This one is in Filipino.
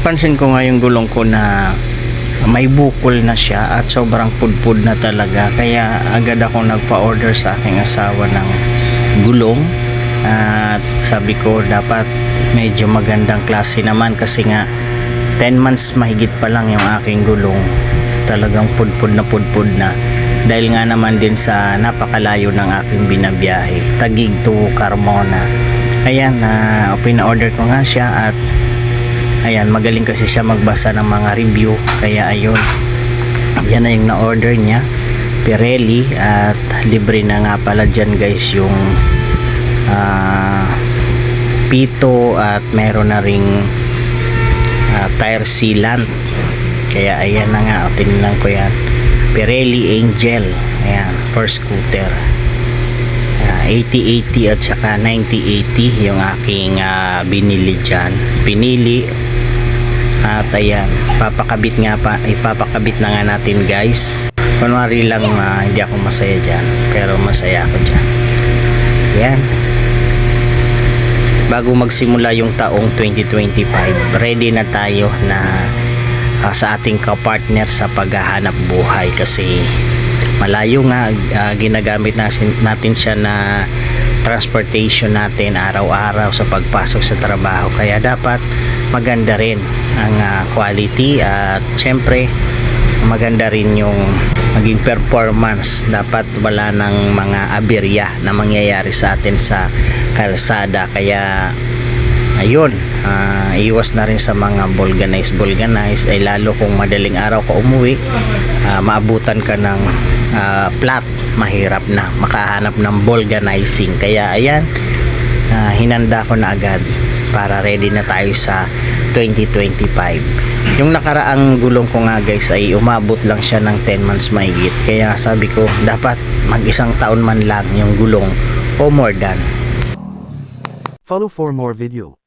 Napansin ko nga yung gulong ko na may bukol na siya at sobrang pudpud na talaga, kaya agad ako nagpa-order sa aking asawa ng gulong. At sabi ko dapat medyo magandang klase naman, kasi nga 10 months mahigit pa lang yung aking gulong, talagang pudpud na dahil nga naman din sa napakalayo ng aking binabiyahe, Taguig to Carmona. Ayan, pina-order ko nga siya at ayan, magaling kasi siya magbasa ng mga review, kaya ayun, yan na yung na-order niya, Pirelli. At libre na nga pala dyan guys yung pito, at meron na ring tire sealant. Kaya ayan na nga, tinignan ko yan, Pirelli Angel, ayan, for scooter. 8080 at saka 9080 yung aking binili dyan, pinili. At ayan, ipapakabit na nga natin guys. Kunwari lang hindi ako masaya dyan, pero masaya ako dyan. Ayan, bago magsimula yung taong 2025, ready na tayo na sa ating kapartner sa paghahanap buhay, kasi malayo nga, ginagamit natin siya na transportation natin araw-araw sa pagpasok sa trabaho, kaya dapat maganda rin ang quality, at syempre maganda rin yung maging performance. Dapat wala ng mga aberya na mangyayari sa atin sa kalsada, kaya ayun, iwas na rin sa mga vulcanize, ay lalo kung madaling araw ka umuwi, maabutan ka ng flat, mahirap na makahanap ng vulcanizing. Kaya ayan, hinanda ko na agad para ready na tayo sa 2025. Yung nakaraang gulong ko nga guys ay umabot lang siya ng 10 months mahigit, kaya sabi ko dapat mag-isang taon man lang yung gulong o more than. Follow for more video.